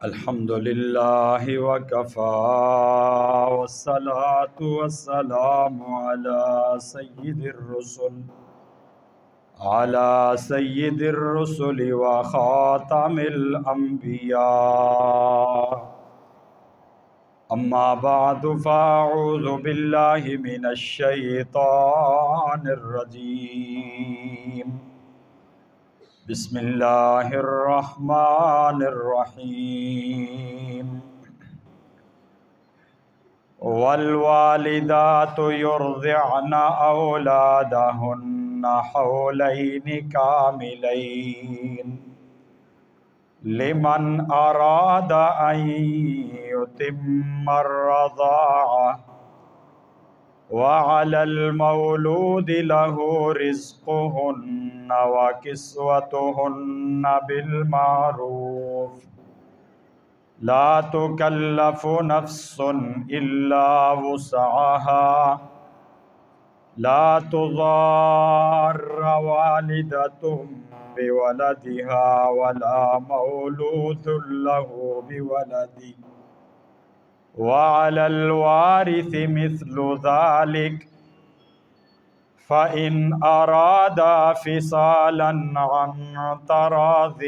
الحمد للہ وکفا والصلاة والسلام علی سید الرسل وخاتم الانبیاء اما بعد فاعوذ باللہ من الشیطان الرجیم بسم اللہ الرحمن الرحیم والوالدات يرضعن أولادهن حولين كاملين لمن أراد أن يتم الرضاعة وعلى المولود له رزقهن وكسوتهن بالمعروف لا تكلف نفس إلا وسعها لا تضار والدة بولدها ولا مولود له بولده وعلى الوارث مثل ذلك فإن أرادا فصالا عن تراض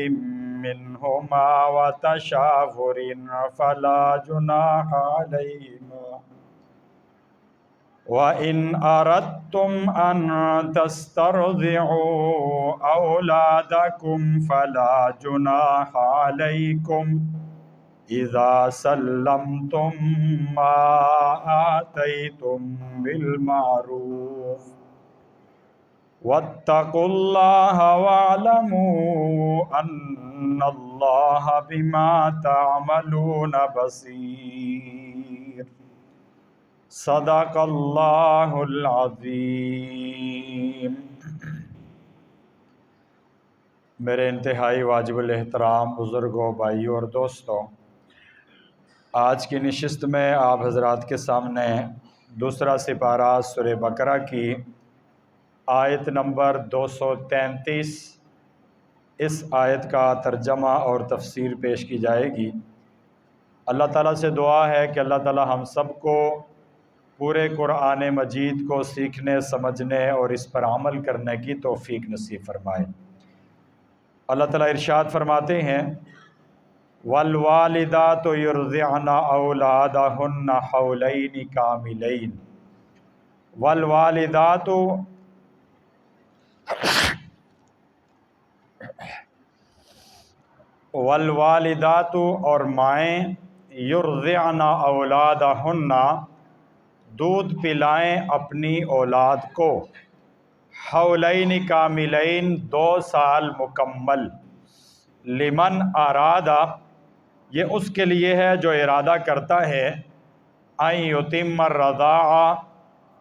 منهما وتشاور فلا جناح عليهما وإن أردتم أن تسترضعوا أولادكم فلا جناح عليكم إذا سلمتم ما آتيتم بالمعروف واتقوا الله واعلموا أن الله بما تعملون بصير صدق اللہ العظیم۔ میرے انتہائی واجب الاحترام بزرگوں، بھائیوں اور دوستوں، آج کی نشست میں آپ حضرات کے سامنے دوسرا سپارہ سورہ بقرہ کی آیت نمبر 233 اس آیت کا ترجمہ اور تفسیر پیش کی جائے گی۔ اللہ تعالیٰ سے دعا ہے کہ اللہ تعالیٰ ہم سب کو پورے قرآن مجید کو سیکھنے، سمجھنے اور اس پر عمل کرنے کی توفیق نصیب فرمائے۔ اللہ تعالیٰ ارشاد فرماتے ہیں والوالدات یرضعن اولادہن حولین کاملین۔ والوالدات اور مائیں یرضعن اولادہن دودھ پلائیں اپنی اولاد کو، حولین کاملین 2 سال مکمل، لمن ارادہ یہ اس کے لیے ہے جو ارادہ کرتا ہے، ان یتم الرضاعہ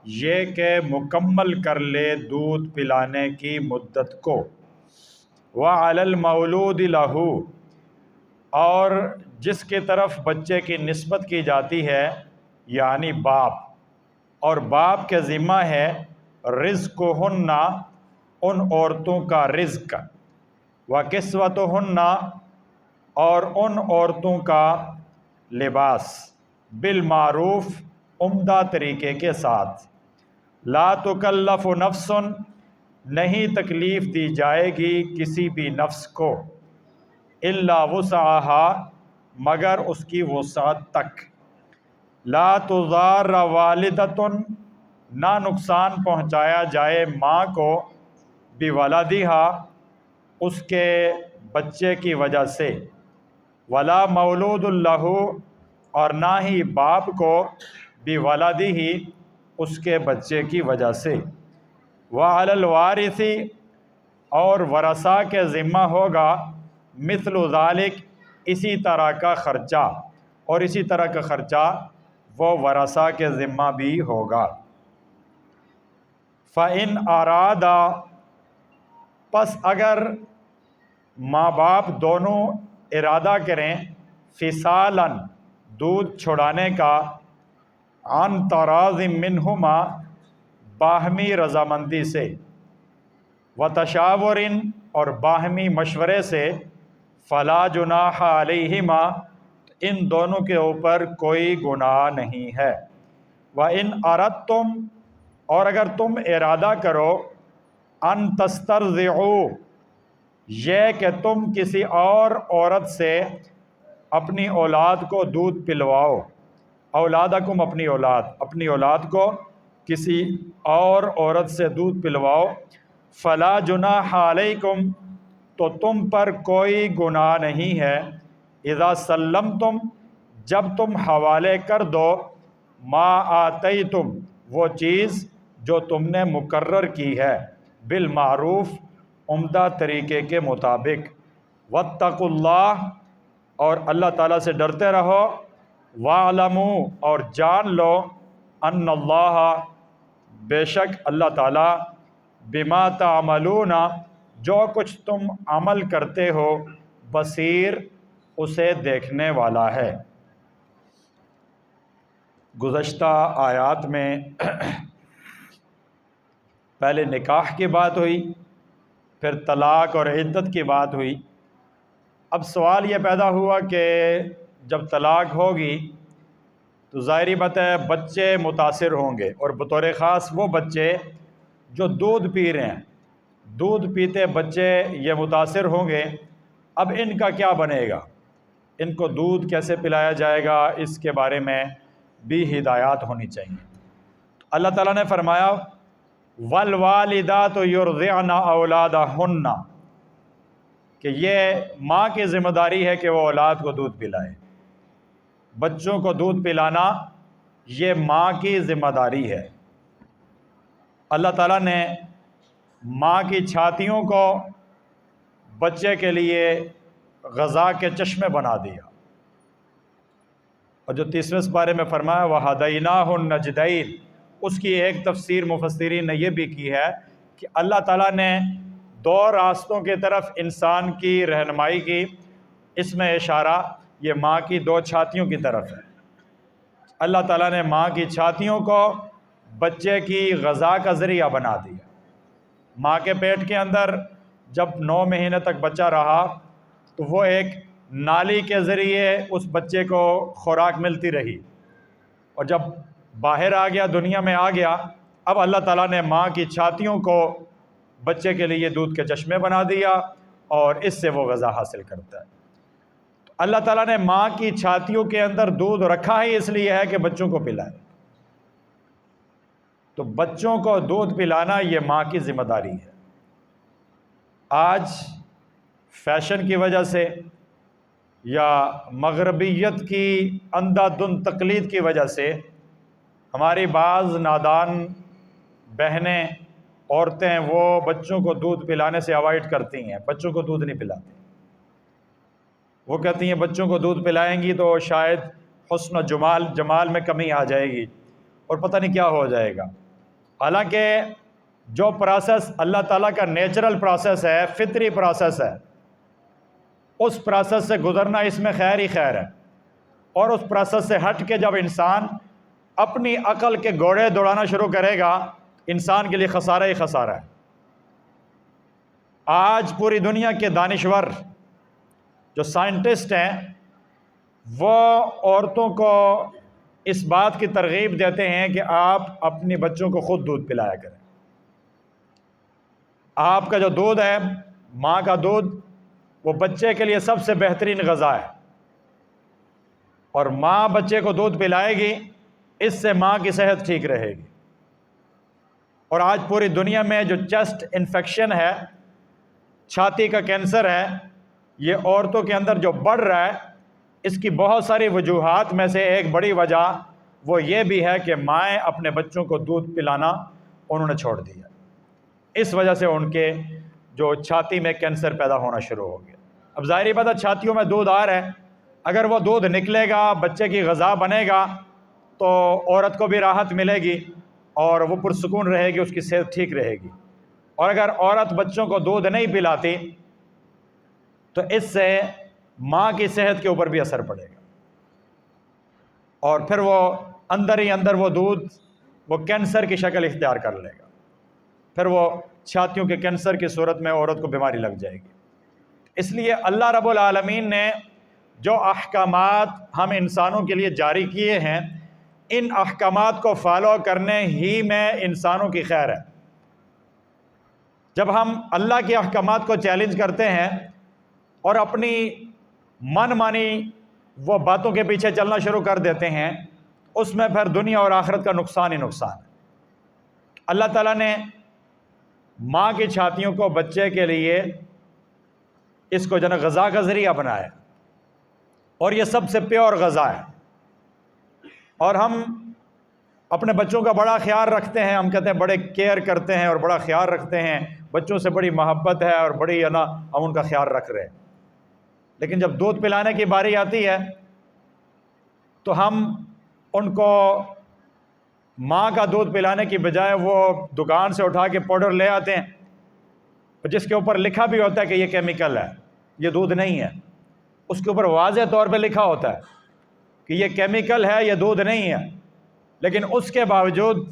یہ کہ مکمل کر لے دودھ پلانے کی مدت کو، وعلی المولود لہ اور جس کی طرف بچے کی نسبت کی جاتی ہے یعنی باپ، اور باپ کے ذمہ ہے رزقہن ان عورتوں کا رزق، وکسوتہن اور ان عورتوں کا لباس، بالمعروف عمدہ طریقے کے ساتھ، لا تکلف نفس نہیں تکلیف دی جائے گی کسی بھی نفس کو، الا وسعها مگر اس کی وسعت تک، لا تضار والدۃ نہ نقصان پہنچایا جائے ماں کو، بولدہا اس کے بچے کی وجہ سے، ولا مولود لہ اور نہ ہی باپ کو، بولدہ اس کے بچے کی وجہ سے، وعلی الوارث اور ورثاء کے ذمہ ہوگا، مثل ذالک اسی طرح کا خرچہ، اور اسی طرح کا خرچہ وہ ورثاء کے ذمہ بھی ہوگا۔ فَإِنْ أَرَادَا پس اگر ماں باپ دونوں ارادہ کریں، فصالاً دودھ چھڑانے کا، عن تراض منہما باہمی رضامندی سے، وتشاور اور باہمی مشورے سے، فلا جناح علیہما ان دونوں کے اوپر کوئی گناہ نہیں ہے۔ وَإِنْ أَرَدْتُمْ، اور اگر تم ارادہ کرو، ان تسترضعوا، یہ کہ تم کسی اور عورت سے اپنی اولاد کو دودھ پلواؤ، اولادکم اپنی اولاد کو کسی اور عورت سے دودھ پلواؤ، فلا جناح علیکم، تو تم پر کوئی گناہ نہیں ہے، اذا سلمتم، جب تم حوالے کر دو، ما آتیتم، وہ چیز جو تم نے مقرر کی ہے، بالمعروف، عمدہ طریقے کے مطابق، واتقوا اللہ، اور اللہ تعالیٰ سے ڈرتے رہو، وَاعْلَمُوا، اور جان لو، ان اللہ، بے شک اللہ تعالیٰ، بما تعملون، جو کچھ تم عمل کرتے ہو، بصیر، اسے دیکھنے والا ہے۔ گزشتہ آیات میں پہلے نکاح کی بات ہوئی، پھر طلاق اور عدت کی بات ہوئی۔ اب سوال یہ پیدا ہوا کہ جب طلاق ہوگی تو ظاہری بات ہے بچے متاثر ہوں گے، اور بطور خاص وہ بچے جو دودھ پی رہے ہیں، دودھ پیتے بچے یہ متاثر ہوں گے۔ اب ان کا کیا بنے گا، ان کو دودھ کیسے پلایا جائے گا، اس کے بارے میں بھی ہدایات ہونی چاہیے۔ اللہ تعالیٰ نے فرمایا وَالْوَالِدَاتُ يُرْضِعْنَ أَوْلَادَهُنَّ، کہ یہ ماں کی ذمہ داری ہے کہ وہ اولاد کو دودھ پلائے۔ بچوں کو دودھ پلانا یہ ماں کی ذمہ داری ہے۔ اللہ تعالیٰ نے ماں کی چھاتیوں کو بچے کے لیے غذا کے چشمے بنا دیا، اور جو 30ویں سپارے میں فرمایا وَهَدَيْنَاهُ النَّجْدَيْنِ، اس کی ایک تفسیر مفسرین نے یہ بھی کی ہے کہ اللہ تعالیٰ نے دو راستوں کی طرف انسان کی رہنمائی کی، اس میں اشارہ یہ ماں کی دو چھاتیوں کی طرف ہے۔ اللہ تعالیٰ نے ماں کی چھاتیوں کو بچے کی غذا کا ذریعہ بنا دیا۔ ماں کے پیٹ کے اندر جب 9 مہینے تک بچہ رہا تو وہ ایک نالی کے ذریعے اس بچے کو خوراک ملتی رہی، اور جب باہر آ گیا، دنیا میں آ گیا، اب اللہ تعالیٰ نے ماں کی چھاتیوں کو بچے کے لیے دودھ کے چشمے بنا دیا، اور اس سے وہ غذا حاصل کرتا ہے۔ اللہ تعالیٰ نے ماں کی چھاتیوں کے اندر دودھ رکھا ہی اس لیے ہے کہ بچوں کو پلائے، تو بچوں کو دودھ پلانا یہ ماں کی ذمہ داری ہے۔ آج فیشن کی وجہ سے یا مغربیت کی اندھا دھند تقلید کی وجہ سے ہماری بعض نادان بہنیں، عورتیں، وہ بچوں کو دودھ پلانے سے اوائڈ کرتی ہیں، بچوں کو دودھ نہیں پلاتی۔ وہ کہتی ہیں بچوں کو دودھ پلائیں گی تو شاید حسن و جمال میں کمی آ جائے گی، اور پتہ نہیں کیا ہو جائے گا۔ حالانکہ جو پروسیس اللہ تعالیٰ کا نیچرل پروسیس ہے، فطری پروسیس ہے، اس پروسیس سے گزرنا اس میں خیر ہی خیر ہے، اور اس پروسیس سے ہٹ کے جب انسان اپنی عقل کے گھوڑے دوڑانا شروع کرے گا، انسان کے لیے خسارہ ہی خسارہ ہے۔ آج پوری دنیا کے دانشور جو سائنٹسٹ ہیں، وہ عورتوں کو اس بات کی ترغیب دیتے ہیں کہ آپ اپنی بچوں کو خود دودھ پلایا کریں۔ آپ کا جو دودھ ہے، ماں کا دودھ، وہ بچے کے لیے سب سے بہترین غذا ہے، اور ماں بچے کو دودھ پلائے گی، اس سے ماں کی صحت ٹھیک رہے گی۔ اور آج پوری دنیا میں جو چیسٹ انفیکشن ہے، چھاتی کا کینسر ہے، یہ عورتوں کے اندر جو بڑھ رہا ہے، اس کی بہت ساری وجوہات میں سے ایک بڑی وجہ وہ یہ بھی ہے کہ مائیں اپنے بچوں کو دودھ پلانا انہوں نے چھوڑ دیا۔ اس وجہ سے ان کے جو چھاتی میں کینسر پیدا ہونا شروع ہو گیا۔ اب ظاہری بات ہے چھاتیوں میں دودھ آ رہا ہے، اگر وہ دودھ نکلے گا، بچے کی غذا بنے گا، تو عورت کو بھی راحت ملے گی اور وہ پرسکون رہے گی، اس کی صحت ٹھیک رہے گی۔ اور اگر عورت بچوں کو دودھ نہیں پلاتی تو اس سے ماں کی صحت کے اوپر بھی اثر پڑے گا، اور پھر وہ اندر ہی اندر وہ دودھ وہ کینسر کی شکل اختیار کر لے گا، پھر وہ چھاتیوں کے کینسر کی صورت میں عورت کو بیماری لگ جائے گی۔ اس لیے اللہ رب العالمین نے جو احکامات ہم انسانوں کے لیے جاری کیے ہیں، ان احکامات کو فالو کرنے ہی میں انسانوں کی خیر ہے۔ جب ہم اللہ کے احکامات کو چیلنج کرتے ہیں اور اپنی من مانی وہ باتوں کے پیچھے چلنا شروع کر دیتے ہیں، اس میں پھر دنیا اور آخرت کا نقصان ہی نقصان ہے۔ اللہ تعالیٰ نے ماں کی چھاتیوں کو بچے کے لیے اس کو غذا کا ذریعہ بنایا، اور یہ سب سے پیور غذا ہے۔ اور ہم اپنے بچوں کا بڑا خیال رکھتے ہیں، ہم کہتے ہیں بڑے کیئر کرتے ہیں اور بڑا خیال رکھتے ہیں، بچوں سے بڑی محبت ہے اور بڑی ہم ان کا خیال رکھ رہے ہیں۔ لیکن جب دودھ پلانے کی باری آتی ہے تو ہم ان کو ماں کا دودھ پلانے کی بجائے وہ دکان سے اٹھا کے پاؤڈر لے آتے ہیں، جس کے اوپر لکھا بھی ہوتا ہے کہ یہ کیمیکل ہے، یہ دودھ نہیں ہے۔ اس کے اوپر واضح طور پہ لکھا ہوتا ہے کہ یہ کیمیکل ہے، یہ دودھ نہیں ہے، لیکن اس کے باوجود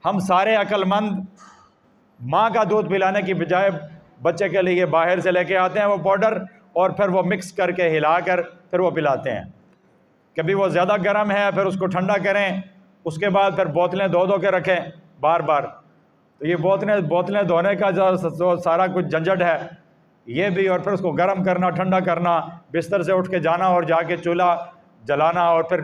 ہم سارے عقل مند ماں کا دودھ پلانے کی بجائے بچے کے لیے باہر سے لے کے آتے ہیں وہ پاؤڈر، اور پھر وہ مکس کر کے ہلا کر پھر وہ پلاتے ہیں۔ کبھی وہ زیادہ گرم ہے پھر اس کو ٹھنڈا کریں، اس کے بعد پھر بوتلیں دھو کے رکھیں بار بار۔ تو یہ بوتلیں دھونے کا جو سارا کچھ جھنجھٹ ہے یہ بھی، اور پھر اس کو گرم کرنا، ٹھنڈا کرنا، بستر سے اٹھ کے جانا اور جا کے چولہا جلانا اور پھر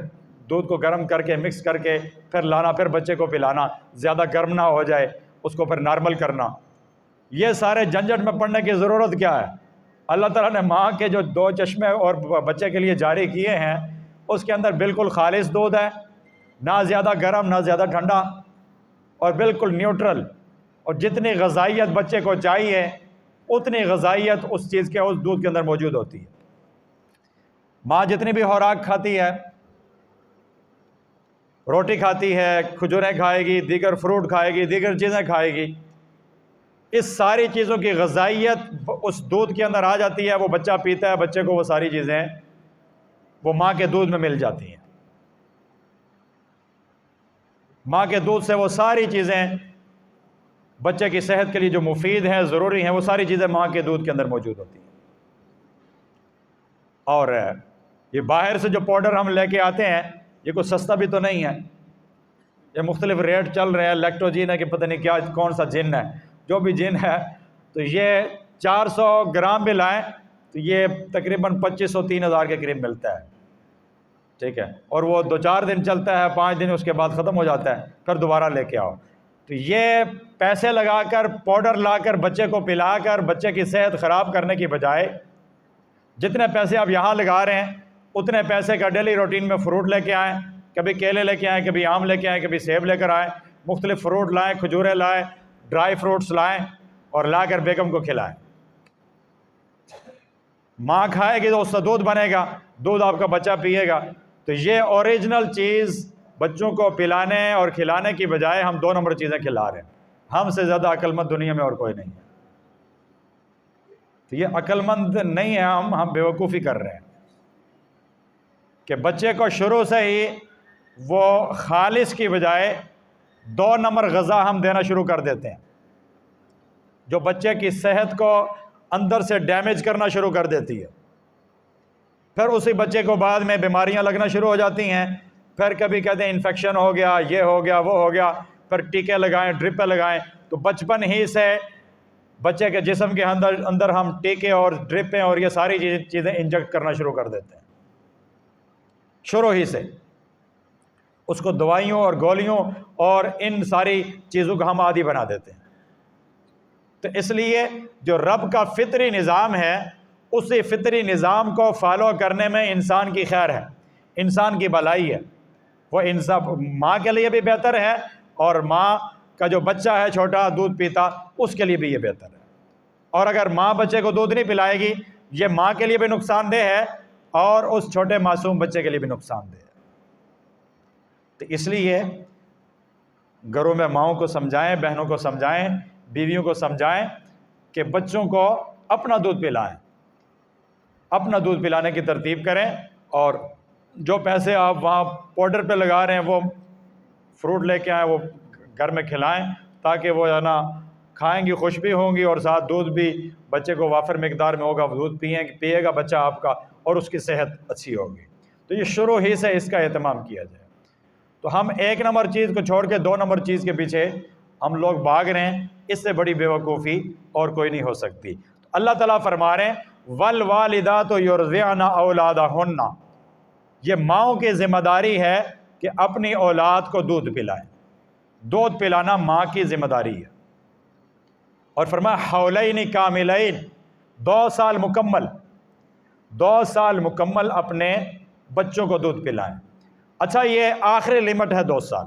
دودھ کو گرم کر کے مکس کر کے پھر لانا، پھر بچے کو پلانا، زیادہ گرم نہ ہو جائے، اس کو پھر نارمل کرنا۔ یہ سارے جھنجھٹ میں پڑنے کی ضرورت کیا ہے؟ اللہ تعالیٰ نے ماں کے جو 2 چشمے اور بچے کے لیے جاری کیے ہیں، اس کے اندر بالکل خالص دودھ ہے، نہ زیادہ گرم نہ زیادہ ٹھنڈا، اور بالکل نیوٹرل، اور جتنی غذائیت بچے کو چاہیے اتنی غذائیت اس چیز کے اس دودھ کے اندر موجود ہوتی ہے۔ ماں جتنی بھی خوراک کھاتی ہے، روٹی کھاتی ہے، کھجوریں کھائے گی، دیگر فروٹ کھائے گی، دیگر چیزیں کھائے گی، اس ساری چیزوں کی غذائیت اس دودھ کے اندر آ جاتی ہے، وہ بچہ پیتا ہے، بچے کو وہ ساری چیزیں وہ ماں کے دودھ میں مل جاتی ہیں۔ ماں کے دودھ سے وہ ساری چیزیں بچے کی صحت کے لیے جو مفید ہیں، ضروری ہیں، وہ ساری چیزیں ماں کے دودھ کے اندر موجود ہوتی ہیں۔ اور یہ باہر سے جو پاؤڈر ہم لے کے آتے ہیں یہ کوئی سستا بھی تو نہیں ہے، یہ مختلف ریٹ چل رہے ہیں، لیکٹوجین ہے کہ پتہ نہیں کیا کون سا جن ہے، جو بھی جن ہے، تو یہ 400 گرام بھی لائیں تو یہ تقریباً 2500-3000 کے قریب ملتا ہے، ٹھیک ہے، اور وہ 2-4 دن چلتا ہے، 5 دن اس کے بعد ختم ہو جاتا ہے، پھر دوبارہ لے کے آؤ۔ تو یہ پیسے لگا کر پاؤڈر لا کر بچے کو پلا کر بچے کی صحت خراب کرنے کی بجائے جتنے پیسے آپ یہاں لگا رہے ہیں اتنے پیسے کا ڈیلی روٹین میں فروٹ لے کے آئیں، کبھی کیلے لے کے آئیں، کبھی آم لے کے آئیں، کبھی سیب لے کر آئیں، مختلف فروٹ لائیں، کھجوریں لائیں، ڈرائی فروٹس لائیں اور لا کر بیگم کو کھلائیں۔ ماں کھائے گی تو اس سے دودھ بنے گا، دودھ آپ کا بچہ پیے گا۔ تو یہ اوریجنل چیز بچوں کو پلانے اور کھلانے کی بجائے ہم 2 نمبر چیزیں کھلا رہے ہیں۔ ہم سے زیادہ عقل مند دنیا میں اور کوئی نہیں ہے۔ تو یہ عقل مند نہیں ہے، ہم بیوقوفی کر رہے ہیں کہ بچے کو شروع سے ہی وہ خالص کی بجائے 2 نمبر غذا ہم دینا شروع کر دیتے ہیں، جو بچے کی صحت کو اندر سے ڈیمیج کرنا شروع کر دیتی ہے۔ پھر اسی بچے کو بعد میں بیماریاں لگنا شروع ہو جاتی ہیں، پھر کبھی کہتے ہیں انفیکشن ہو گیا، یہ ہو گیا، وہ ہو گیا، پھر ٹیکے لگائیں، ڈرپیں لگائیں۔ تو بچپن ہی سے بچے کے جسم کے اندر ہم ٹیکے اور ڈرپیں اور یہ ساری چیزیں انجیکٹ کرنا شروع کر دیتے ہیں، شروع ہی سے اس کو دوائیوں اور گولیوں اور ان ساری چیزوں کا ہم عادی بنا دیتے ہیں۔ تو اس لیے جو رب کا فطری نظام ہے اسی فطری نظام کو فالو کرنے میں انسان کی خیر ہے، انسان کی بھلائی ہے، وہ انسان ماں کے لیے بھی بہتر ہے اور ماں کا جو بچہ ہے چھوٹا دودھ پیتا اس کے لیے بھی یہ بہتر ہے۔ اور اگر ماں بچے کو دودھ نہیں پلائے گی یہ ماں کے لیے بھی نقصان دہ ہے اور اس چھوٹے معصوم بچے کے لیے بھی نقصان دہ ہے۔ تو اس لیے گھروں میں ماؤں کو سمجھائیں، بہنوں کو سمجھائیں، بیویوں کو سمجھائیں کہ بچوں کو اپنا دودھ پلائیں، اپنا دودھ پلانے کی ترتیب کریں، اور جو پیسے آپ وہاں پاؤڈر پہ لگا رہے ہیں وہ فروٹ لے کے آئیں، وہ گھر میں کھلائیں، تاکہ وہ کھائیں گی خوش بھی ہوں گی اور ساتھ دودھ بھی بچے کو وافر مقدار میں ہوگا، دودھ پیے گا بچہ آپ کا اور اس کی صحت اچھی ہوگی۔ تو یہ شروع ہی سے اس کا اہتمام کیا جائے۔ تو ہم 1 نمبر چیز کو چھوڑ کے 2 نمبر چیز کے پیچھے ہم لوگ بھاگ رہے ہیں، اس سے بڑی بے وقوفی اور کوئی نہیں ہو سکتی۔ تو اللہ تعالیٰ فرما رہے ہیں والوالدات یرضعن اولادہن، یہ ماؤں کی ذمہ داری ہے کہ اپنی اولاد کو دودھ پلائیں۔ دودھ پلانا ماں کی ذمہ داری ہے، اور فرمایا حولین کاملین، 2 سال مکمل، 2 سال مکمل اپنے بچوں کو دودھ پلائیں۔ اچھا یہ آخری لمٹ ہے 2 سال،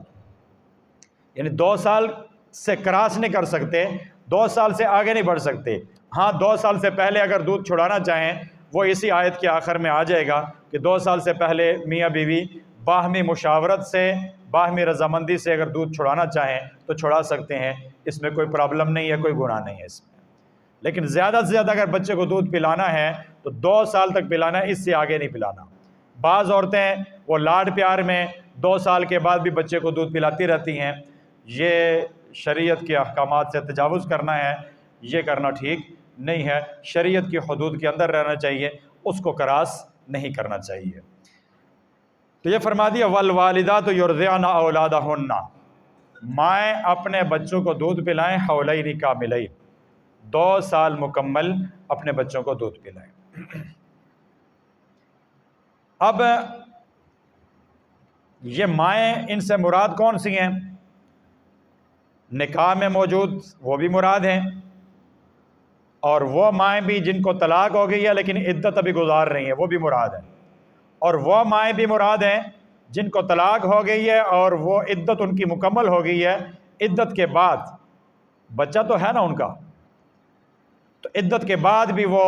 یعنی 2 سال سے کراس نہیں کر سکتے، 2 سال سے آگے نہیں بڑھ سکتے۔ ہاں 2 سال سے پہلے اگر دودھ چھڑانا چاہیں وہ اسی آیت کے آخر میں آ جائے گا کہ 2 سال سے پہلے میاں بیوی باہمی مشاورت سے، باہمی رضامندی سے اگر دودھ چھڑانا چاہیں تو چھڑا سکتے ہیں، اس میں کوئی پرابلم نہیں ہے، کوئی گناہ نہیں ہے اس میں۔ لیکن زیادہ سے زیادہ اگر بچے کو دودھ پلانا ہے تو 2 سال تک پلانا ہے، اس سے آگے نہیں پلانا۔ بعض عورتیں وہ لاڈ پیار میں 2 سال کے بعد بھی بچے کو دودھ پلاتی رہتی ہیں، یہ شریعت کے احکامات سے تجاوز کرنا ہے، یہ کرنا ٹھیک نہیں ہے۔ شریعت کی حدود کے اندر رہنا چاہیے، اس کو کراس نہیں کرنا چاہیے۔ تو یہ فرما دیا والوالدات یرضعن اولادہن، مائیں اپنے بچوں کو دودھ پلائیں حولین کاملین، 2 سال مکمل اپنے بچوں کو دودھ پلائیں۔ اب یہ مائیں ان سے مراد کون سی ہیں؟ نکاح میں موجود وہ بھی مراد ہیں، اور وہ مائیں بھی جن کو طلاق ہو گئی ہے لیکن عدت ابھی گزار رہی ہیں وہ بھی مراد ہیں، اور وہ مائیں بھی مراد ہیں جن کو طلاق ہو گئی ہے اور وہ عدت ان کی مکمل ہو گئی ہے، عدت کے بعد بچہ تو ہے نا ان کا، تو عدت کے بعد بھی وہ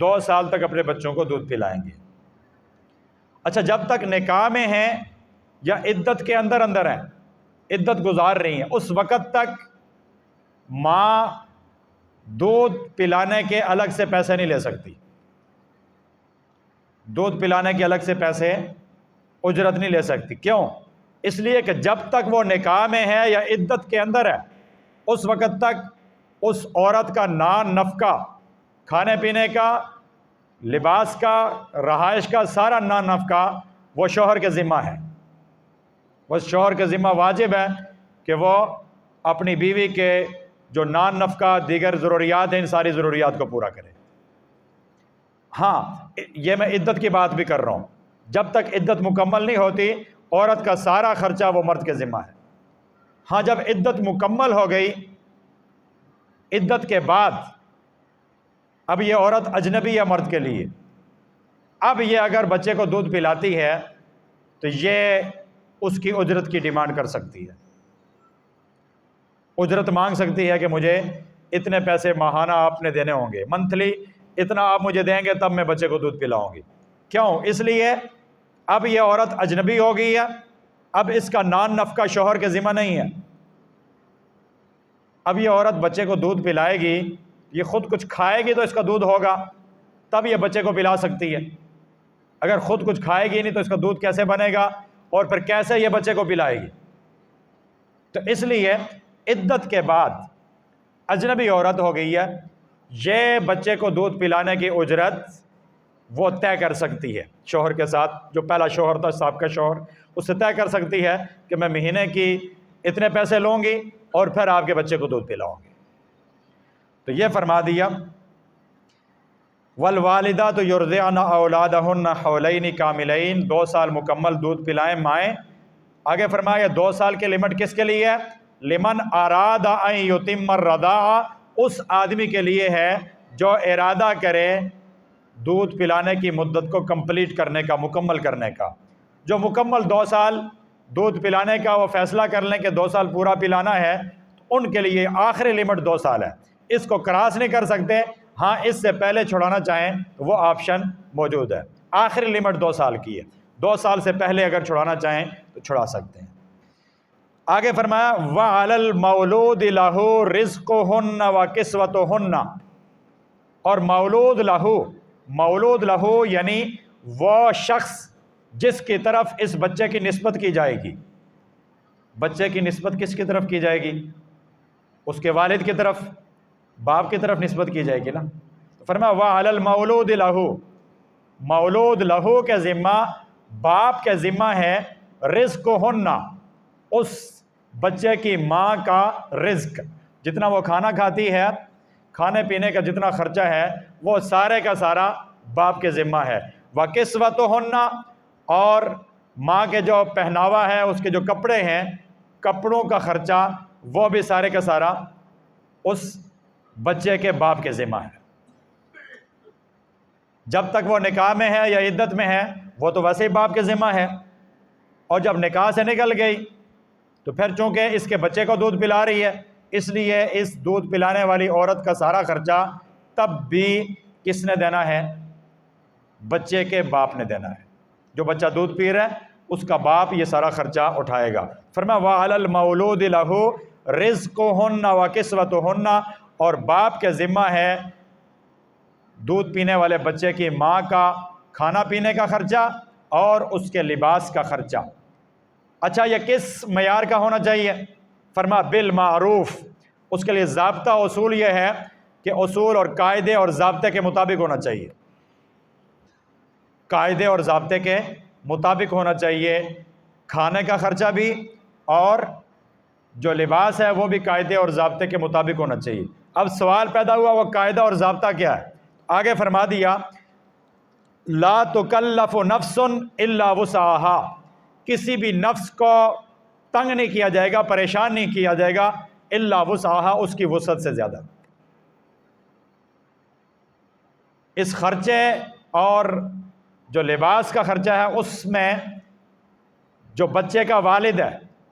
2 سال تک اپنے بچوں کو دودھ پلائیں گے۔ اچھا جب تک نکاح میں ہیں یا عدت کے اندر ہیں، عدت گزار رہی ہیں، اس وقت تک ماں دودھ پلانے کے الگ سے پیسے نہیں لے سکتی، دودھ پلانے کے الگ سے پیسے اجرت نہیں لے سکتی۔ کیوں؟ اس لیے کہ جب تک وہ نکاح میں ہے یا عدت کے اندر ہے اس وقت تک اس عورت کا نان نفقہ، کھانے پینے کا، لباس کا، رہائش کا، سارا نان نفقہ وہ شوہر کے ذمہ ہے۔ وہ شوہر کے ذمہ واجب ہے کہ وہ اپنی بیوی کے جو نان نفقہ دیگر ضروریات ہیں ان ساری ضروریات کو پورا کرے۔ ہاں یہ میں عدت کی بات بھی کر رہا ہوں، جب تک عدت مکمل نہیں ہوتی عورت کا سارا خرچہ وہ مرد کے ذمہ ہے۔ ہاں جب عدت مکمل ہو گئی، عدت کے بعد اب یہ عورت اجنبی ہے مرد کے لیے، اب یہ اگر بچے کو دودھ پلاتی ہے تو یہ اس کی اجرت کی ڈیمانڈ کر سکتی ہے، اجرت مانگ سکتی ہے کہ مجھے اتنے پیسے ماہانہ آپ نے دینے ہوں گے، منتھلی اتنا آپ مجھے دیں گے تب میں بچے کو دودھ پلاؤں گی۔ کیوں؟ اس لیے اب یہ عورت اجنبی ہو گئی ہے، اب اس کا نان نفقہ شوہر کے ذمہ نہیں ہے۔ اب یہ عورت بچے کو دودھ پلائے گی، یہ خود کچھ کھائے گی تو اس کا دودھ ہوگا تب یہ بچے کو پلا سکتی ہے، اگر خود کچھ کھائے گی نہیں تو اس کا دودھ کیسے بنے گا اور پھر کیسے یہ بچے کو پلائے گی؟ تو اس لیے عدت کے بعد اجنبی عورت ہو گئی ہے، یہ بچے کو دودھ پلانے کی اجرت وہ طے کر سکتی ہے شوہر کے ساتھ، جو پہلا شوہر تھا سابقہ شوہر، اس سے طے کر سکتی ہے کہ میں مہینے کی اتنے پیسے لوں گی اور پھر آپ کے بچے کو دودھ پلاؤں گی۔ تو یہ فرما دیا والوالدات یرضعن اولادہن حولین کاملین، 2 سال مکمل دودھ پلائیں مائیں۔ آگے فرمایا 2 سال کی لمٹ کس کے لیے ہے؟ لمن اراد ان یتم الرضاعہ، اس آدمی کے لیے ہے جو ارادہ کرے دودھ پلانے کی مدت کو کمپلیٹ کرنے کا، مکمل کرنے کا۔ جو مکمل 2 سال دودھ پلانے کا وہ فیصلہ کر لیں کہ 2 سال پورا پلانا ہے، ان کے لیے آخری لمٹ 2 سال ہے، اس کو کراس نہیں کر سکتے۔ ہاں اس سے پہلے چھڑانا چاہیں تو وہ آپشن موجود ہے، آخری لمٹ 2 سال کی ہے، 2 سال سے پہلے اگر چھڑانا چاہیں تو چھڑا سکتے ہیں۔ آگے فرمایا وَعَلَى الْمَوْلُودِ لَهُ رِزْقُهُنَّ وَكِسْوَتُهُنَّ، اور مولود لہو، مولود لہو یعنی وہ شخص جس کی طرف اس بچے کی نسبت کی جائے گی۔ بچے کی نسبت کس کی طرف کی جائے گی؟ اس کے والد کی طرف، باپ کی طرف نسبت کی جائے گی نا. فرمایا وَعَلَى الْمَوْلُودِ لَهُ، مولود لہو کے ذمہ، باپ کے ذمہ ہے رزقہن، اس بچے کی ماں کا رزق، جتنا وہ کھانا کھاتی ہے، کھانے پینے کا جتنا خرچہ ہے وہ سارے کا سارا باپ کے ذمہ ہے. وَكِسْوَتُهُنَّ، اور ماں کے جو پہناوا ہے، اس کے جو کپڑے ہیں، کپڑوں کا خرچہ وہ بھی سارے کا سارا اس بچے کے باپ کے ذمہ ہے. جب تک وہ نکاح میں ہے یا عدت میں ہے وہ تو ویسے ہی باپ کے ذمہ ہے، اور جب نکاح سے نکل گئی تو پھر چونکہ اس کے بچے کو دودھ پلا رہی ہے، اس لیے اس دودھ پلانے والی عورت کا سارا خرچہ تب بھی کس نے دینا ہے؟ بچے کے باپ نے دینا ہے. جو بچہ دودھ پی رہا ہے اس کا باپ یہ سارا خرچہ اٹھائے گا. فرمایا وَعَلَى الْمَوْلُودِ لَهُ رِزْقُهُنَّ وَكِسْوَتُهُنَّ، اور باپ کے ذمہ ہے دودھ پینے والے بچے کی ماں کا کھانا پینے کا خرچہ اور اس کے لباس کا خرچہ. اچھا یہ کس معیار کا ہونا چاہیے؟ فرمایا بالمعروف، اس کے لیے ضابطہ اصول یہ ہے کہ اصول اور قاعدے اور ضابطے کے مطابق ہونا چاہیے، قاعدے اور ضابطے کے مطابق ہونا چاہیے. کھانے کا خرچہ بھی اور جو لباس ہے وہ بھی قاعدے اور ضابطے کے مطابق ہونا چاہیے. اب سوال پیدا ہوا وہ قاعدہ اور ضابطہ کیا ہے؟ آگے فرما دیا لا تکلف نفس الا وسعها، کسی بھی نفس کو تنگ نہیں کیا جائے گا، پریشان نہیں کیا جائے گا، الا وسعها، اس کی وسعت سے زیادہ. اس خرچے اور جو لباس کا خرچہ ہے اس میں جو بچے کا والد ہے،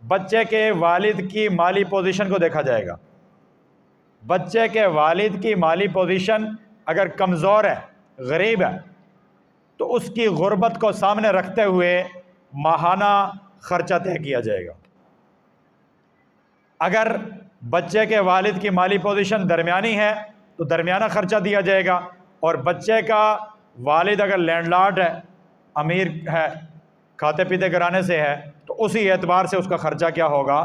بچے کے والد کی مالی پوزیشن کو دیکھا جائے گا. بچے کے والد کی مالی پوزیشن اگر کمزور ہے، غریب ہے، تو اس کی غربت کو سامنے رکھتے ہوئے ماہانہ خرچہ طے کیا جائے گا. اگر بچے کے والد کی مالی پوزیشن درمیانی ہے تو درمیانہ خرچہ دیا جائے گا، اور بچے کا والد اگر لینڈ لارڈ ہے، امیر ہے، کھاتے پیتے گھرانے سے ہے، تو اسی اعتبار سے اس کا خرچہ کیا ہوگا؟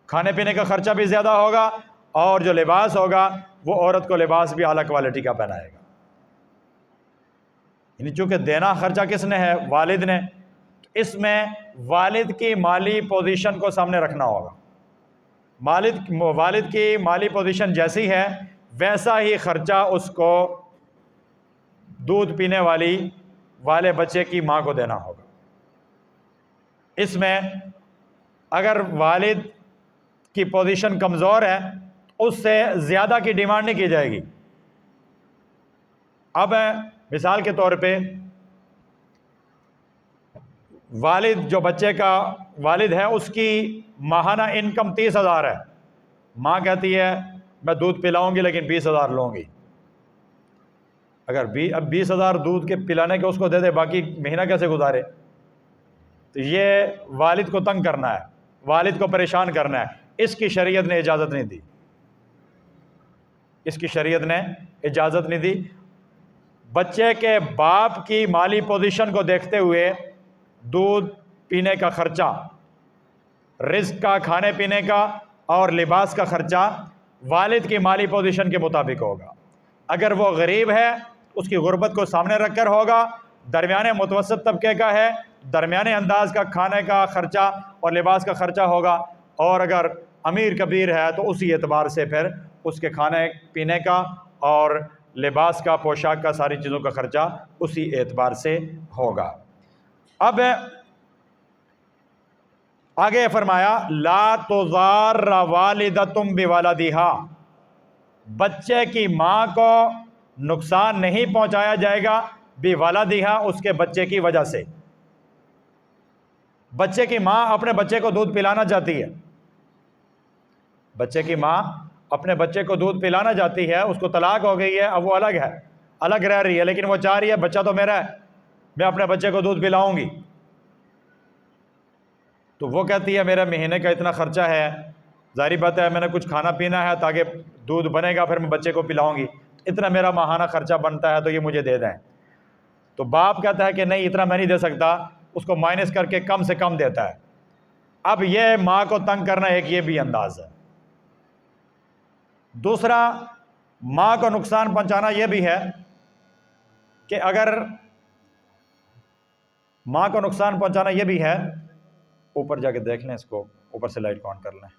کھانے پینے کا خرچہ بھی زیادہ ہوگا، اور جو لباس ہوگا وہ عورت کو لباس بھی اعلیٰ کوالٹی کا پہنائے گا. یعنی چونکہ دینا خرچہ کس نے ہے؟ والد نے. اس میں والد کی مالی پوزیشن کو سامنے رکھنا ہوگا. والد کی مالی پوزیشن جیسی ہے ویسا ہی خرچہ اس کو دودھ پینے والے بچے کی ماں کو دینا ہوگا. اس میں اگر والد کی پوزیشن کمزور ہے اس سے زیادہ کی ڈیمانڈ نہیں کی جائے گی. اب مثال کے طور پہ والد، جو بچے کا والد ہے، اس کی ماہانہ انکم 30,000 ہے. ماں کہتی ہے میں دودھ پلاؤں گی لیکن 20,000 لوں گی. اگر اب 20,000 دودھ کے پلانے کے اس کو دے دے، باقی مہینہ کیسے گزارے؟ تو یہ والد کو تنگ کرنا ہے، والد کو پریشان کرنا ہے. اس کی شریعت نے اجازت نہیں دی، اس کی شریعت نے اجازت نہیں دی. بچے کے باپ کی مالی پوزیشن کو دیکھتے ہوئے دودھ پینے کا خرچہ، رزق کا، کھانے پینے کا اور لباس کا خرچہ والد کی مالی پوزیشن کے مطابق ہوگا. اگر وہ غریب ہے اس کی غربت کو سامنے رکھ کر ہوگا. درمیانے متوسط طبقے کا ہے، درمیانے انداز کا کھانے کا خرچہ اور لباس کا خرچہ ہوگا. اور اگر امیر کبیر ہے تو اسی اعتبار سے پھر اس کے کھانے پینے کا اور لباس کا، پوشاک کا، ساری چیزوں کا خرچہ اسی اعتبار سے ہوگا. اب آگے فرمایا لا تضار والدۃ بولدہا، بچے کی ماں کو نقصان نہیں پہنچایا جائے گا بولدہا، اس کے بچے کی وجہ سے. بچے کی ماں اپنے بچے کو دودھ پلانا چاہتی ہے، بچے کی ماں اپنے بچے کو دودھ پلانا چاہتی ہے، اس کو طلاق ہو گئی ہے، اب وہ الگ ہے، الگ رہ رہی ہے، لیکن وہ چاہ رہی ہے بچہ تو میرا ہے، میں اپنے بچے کو دودھ پلاؤں گی. تو وہ کہتی ہے میرا مہینے کا اتنا خرچہ ہے، ظاہری بات ہے میں نے کچھ کھانا پینا ہے تاکہ دودھ بنے گا پھر میں بچے کو پلاؤں گی، اتنا میرا ماہانہ خرچہ بنتا ہے تو یہ مجھے دے دیں. تو باپ کہتا ہے کہ نہیں اتنا میں نہیں دے سکتا، اس کو مائنس کر کے کم سے کم دیتا ہے. اب یہ ماں کو تنگ کرنا ایک یہ بھی انداز ہے. دوسرا ماں کو نقصان پہنچانا یہ بھی ہے کہ اگر ماں کو نقصان پہنچانا یہ بھی ہے، اوپر جا کے دیکھ لیں اس کو، اوپر سے لائٹ کو آن کر لیں،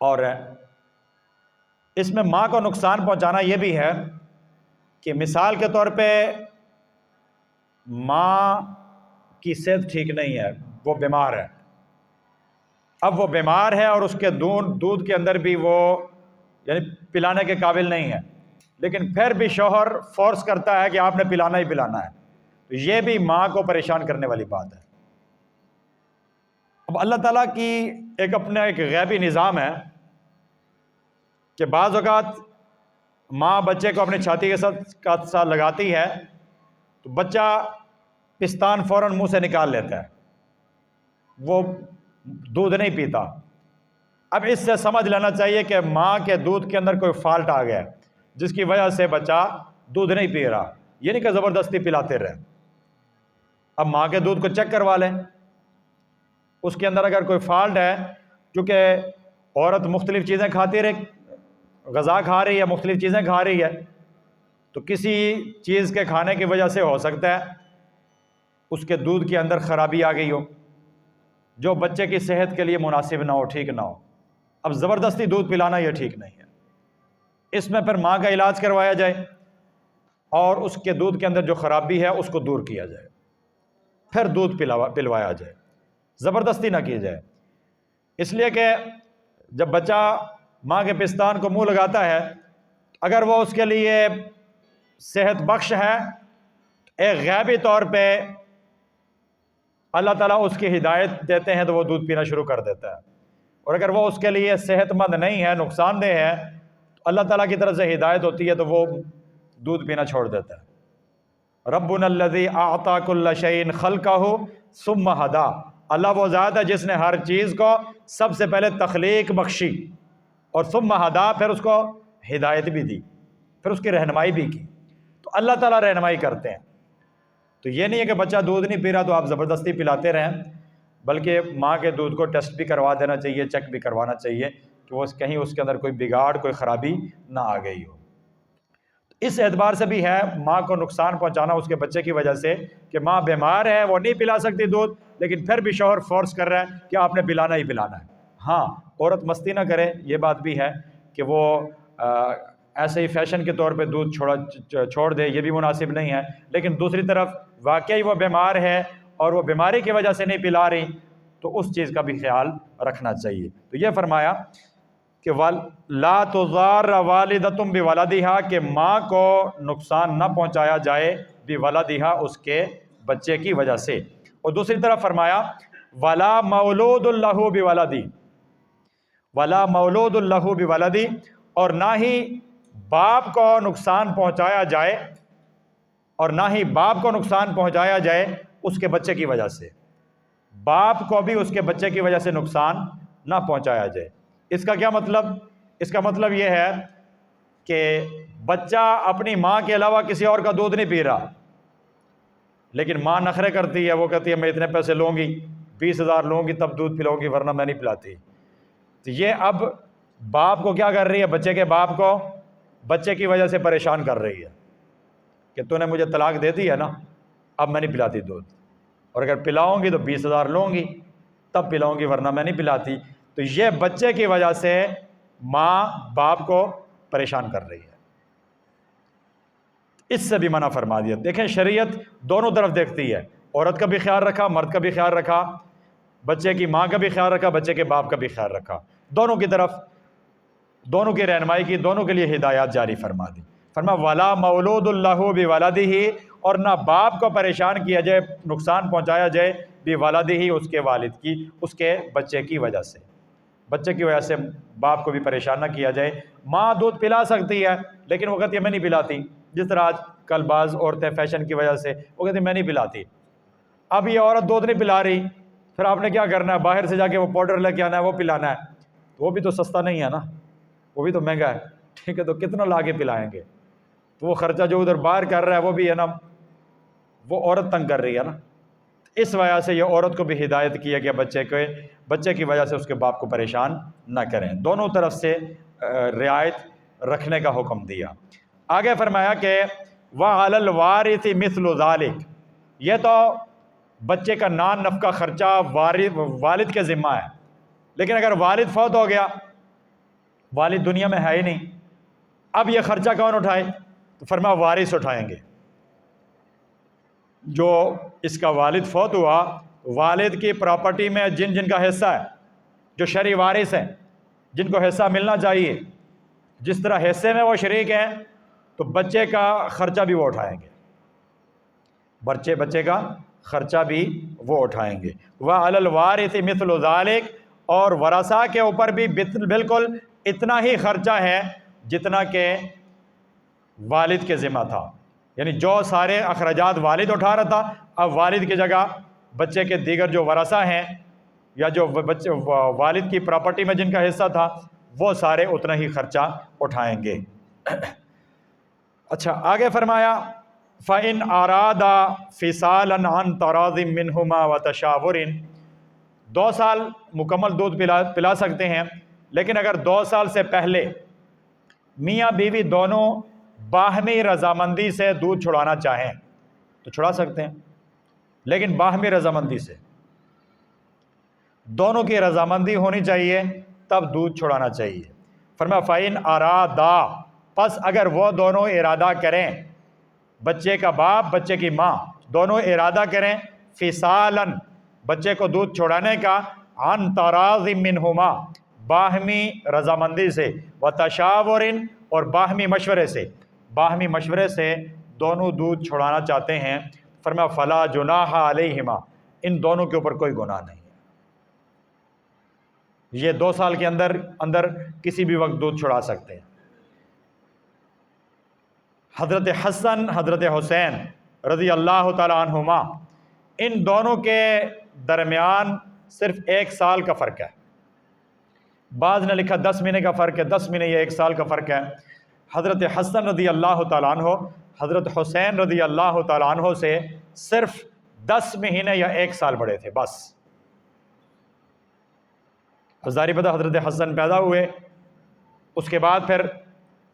اور اس میں ماں کو نقصان پہنچانا یہ بھی ہے کہ مثال کے طور پہ ماں کی صحت ٹھیک نہیں ہے، وہ بیمار ہے، اب وہ بیمار ہے اور اس کے دودھ کے اندر بھی وہ یعنی پلانے کے قابل نہیں ہے، لیکن پھر بھی شوہر فورس کرتا ہے کہ آپ نے پلانا ہی پلانا ہے، تو یہ بھی ماں کو پریشان کرنے والی بات ہے۔ اب اللہ تعالیٰ کی اپنا ایک غیبی نظام ہے کہ بعض اوقات ماں بچے کو اپنی چھاتی کے ساتھ لگاتی ہے تو بچہ پستان فوراً منہ سے نکال لیتا ہے، وہ دودھ نہیں پیتا۔ اب اس سے سمجھ لینا چاہیے کہ ماں کے دودھ کے اندر کوئی فالٹ آ گیا جس کی وجہ سے بچہ دودھ نہیں پی رہا، یہ نہیں کہ زبردستی پلاتے رہے۔ اب ماں کے دودھ کو چیک کروا لیں، اس کے اندر اگر کوئی فالٹ ہے، کیونکہ عورت مختلف چیزیں کھاتی رہے، غذا کھا رہی ہے، مختلف چیزیں کھا رہی ہے، تو کسی چیز کے کھانے کی وجہ سے ہو سکتا ہے اس کے دودھ کے اندر خرابی آ گئی ہو جو بچے کی صحت کے لیے مناسب نہ ہو، ٹھیک نہ ہو۔ اب زبردستی دودھ پلانا یہ ٹھیک نہیں ہے، اس میں پھر ماں کا علاج کروایا جائے اور اس کے دودھ کے اندر جو خرابی ہے اس کو دور کیا جائے، پھر دودھ پلوایا جائے، زبردستی نہ کی جائے۔ اس لیے کہ جب بچہ ماں کے پستان کو منہ لگاتا ہے، اگر وہ اس کے لیے صحت بخش ہے، ایک غیبی طور پہ اللہ تعالیٰ اس کی ہدایت دیتے ہیں تو وہ دودھ پینا شروع کر دیتا ہے، اور اگر وہ اس کے لیے صحت مند نہیں ہے، نقصان دہ ہے، تو اللہ تعالیٰ کی طرف سے ہدایت ہوتی ہے تو وہ دودھ پینا چھوڑ دیتا ہے۔ ربنا الذی اعطی کل شیء خلقہ ثم ہدی، اللہ وہ ذات ہے جس نے ہر چیز کو سب سے پہلے تخلیق بخشی اور ثم ہدی، پھر اس کو ہدایت بھی دی، پھر اس کی رہنمائی بھی کی۔ تو اللہ تعالیٰ رہنمائی کرتے ہیں، تو یہ نہیں ہے کہ بچہ دودھ نہیں پی رہا تو آپ زبردستی پلاتے رہیں، بلکہ ماں کے دودھ کو ٹیسٹ بھی کروا دینا چاہیے، چیک بھی کروانا چاہیے کہ وہ کہیں اس کے اندر کوئی بگاڑ، کوئی خرابی نہ آ گئی ہو۔ اس اعتبار سے بھی ہے ماں کو نقصان پہنچانا اس کے بچے کی وجہ سے کہ ماں بیمار ہے، وہ نہیں پلا سکتی دودھ، لیکن پھر بھی شوہر فورس کر رہا ہے کہ آپ نے پلانا ہی پلانا ہے۔ ہاں، عورت مستی نہ کرے، یہ بات بھی ہے کہ وہ ایسے ہی فیشن کے طور پہ دودھ چھوڑ دے، یہ بھی مناسب نہیں ہے، لیکن دوسری طرف واقعی وہ بیمار ہے اور وہ بیماری کی وجہ سے نہیں پلا رہی تو اس چیز کا بھی خیال رکھنا چاہیے۔ تو یہ فرمایا کہ لا تضار والدۃ بولدہا، کہ ماں کو نقصان نہ پہنچایا جائے بولدہا، اس کے بچے کی وجہ سے۔ اور دوسری طرف فرمایا ولا مولود لہ بولدہ، ولا مولود لہ بولدہ، اور نہ ہی باپ کو نقصان پہنچایا جائے، اور نہ ہی باپ کو نقصان پہنچایا جائے اس کے بچے کی وجہ سے، باپ کو بھی اس کے بچے کی وجہ سے نقصان نہ پہنچایا جائے۔ اس کا کیا مطلب؟ اس کا مطلب یہ ہے کہ بچہ اپنی ماں کے علاوہ کسی اور کا دودھ نہیں پی رہا، لیکن ماں نخرے کرتی ہے، وہ کہتی ہے میں اتنے پیسے لوں گی، 20,000 لوں گی تب دودھ پلاؤں گی ورنہ میں نہیں پلاتی۔ تو یہ اب باپ کو کیا کر رہی ہے؟ بچے کے باپ کو بچے کی وجہ سے پریشان کر رہی ہے کہ تو نے مجھے طلاق دے دی ہے نا، اب میں نہیں پلاتی دودھ، اور اگر پلاؤں گی تو 20,000 لوں گی تب پلاؤں گی ورنہ میں نہیں پلاتی۔ تو یہ بچے کی وجہ سے ماں باپ کو پریشان کر رہی ہے، اس سے بھی منع فرما دیا۔ دیکھیں شریعت دونوں طرف دیکھتی ہے، عورت کا بھی خیال رکھا، مرد کا بھی خیال رکھا، بچے کی ماں کا بھی خیال رکھا، بچے کے باپ کا بھی خیال رکھا، دونوں کی طرف، دونوں کی رہنمائی کی، دونوں کے لیے ہدایات جاری فرما دی۔ فرمایا ولا مولود لہ بولدہ، اور نہ باپ کو پریشان کیا جائے، نقصان پہنچایا جائے بولدہ، اس کے والد کی، اس کے بچے کی وجہ سے، بچے کی وجہ سے باپ کو بھی پریشان نہ کیا جائے۔ ماں دودھ پلا سکتی ہے لیکن وہ کہتی ہے میں نہیں پلاتی، جس طرح آج کل بعض عورتیں فیشن کی وجہ سے وہ کہتی ہیں میں نہیں پلاتی۔ اب یہ عورت دودھ نہیں پلا رہی، پھر آپ نے کیا کرنا ہے؟ باہر سے جا کے وہ پاؤڈر لے کے آنا ہے، وہ پلانا ہے، وہ بھی تو سستا نہیں ہے نا، وہ بھی تو مہنگا ہے، ٹھیک ہے، تو کتنا لا کے پلائیں گے؟ تو وہ خرچہ جو ادھر باہر کر رہا ہے وہ بھی ہے نا، وہ عورت تنگ کر رہی ہے نا۔ اس وجہ سے یہ عورت کو بھی ہدایت کی ہے کہ بچے کی وجہ سے اس کے باپ کو پریشان نہ کریں۔ دونوں طرف سے رعایت رکھنے کا حکم دیا۔ آگے فرمایا کہ وَعَلَى الْوَارِثِ مِثْلُ ذَلِكَ، یہ تو بچے کا نان نفقہ خرچہ والد کے ذمہ ہے، لیکن اگر والد فوت ہو گیا، والد دنیا میں ہے ہی نہیں، اب یہ خرچہ کون اٹھائے؟ تو فرمایا وارث اٹھائیں گے۔ جو اس کا والد فوت ہوا، والد کی پراپرٹی میں جن جن کا حصہ ہے، جو شرعی وارث ہیں، جن کو حصہ ملنا چاہیے، جس طرح حصے میں وہ شریک ہیں، تو بچے کا خرچہ بھی وہ اٹھائیں گے، بچے کا خرچہ بھی وہ اٹھائیں گے۔ وَعَلَى الْوَارِثِ مِثْلُ ذَلِكَ، اور ورثاء کے اوپر بھی بالکل اتنا ہی خرچہ ہے جتنا کہ والد کے ذمہ تھا، یعنی جو سارے اخراجات والد اٹھا رہا تھا، اب والد کی جگہ بچے کے دیگر جو ورثاء ہیں یا جو بچے والد کی پراپرٹی میں جن کا حصہ تھا، وہ سارے اتنا ہی خرچہ اٹھائیں گے۔ اچھا، آگے فرمایا فَإِنْ أَرَادَ فِصَالًا عَنْ تَرَاضٍ مِّنْهُمَا وَتَشَاوُرٍ، 2 سال مکمل دودھ پلا سکتے ہیں، لیکن اگر 2 سال سے پہلے میاں بیوی دونوں باہمی رضامندی سے دودھ چھڑانا چاہیں تو چھڑا سکتے ہیں، لیکن باہمی رضامندی سے، دونوں کی رضامندی ہونی چاہیے تب دودھ چھڑانا چاہیے۔ فرمایا فَإِنْ أَرَادَا، پس اگر وہ دونوں ارادہ کریں، بچے کا باپ بچے کی ماں دونوں ارادہ کریں، فِصَالًا، بچے کو دودھ چھڑانے کا، عَنْ تَرَاضٍ مِّنْهُمَا، باہمی رضامندی سے، وَتَشَاوُرٍ، اور باہمی مشورے سے دونوں دودھ چھڑانا چاہتے ہیں، فرمایا فَلَا جُنَاحَ عَلَيْهِمَا، ان دونوں کے اوپر کوئی گناہ نہیں ہے، یہ 2 سال کے اندر کسی بھی وقت دودھ چھڑا سکتے ہیں۔ حضرت حسن حضرت حسین رضی اللہ تعالی عنہما، ان دونوں کے درمیان صرف 1 سال کا فرق ہے، بعض نے لکھا 10 مہینے کا فرق ہے، 10 مہینے یا 1 سال کا فرق ہے۔ حضرت حسن رضی اللہ تعالیٰ عنہ حضرت حسین رضی اللہ تعالیٰ عنہ سے صرف 10 مہینے یا 1 سال بڑے تھے بس۔ ظاہر پتہ حضرت حسن پیدا ہوئے، اس کے بعد پھر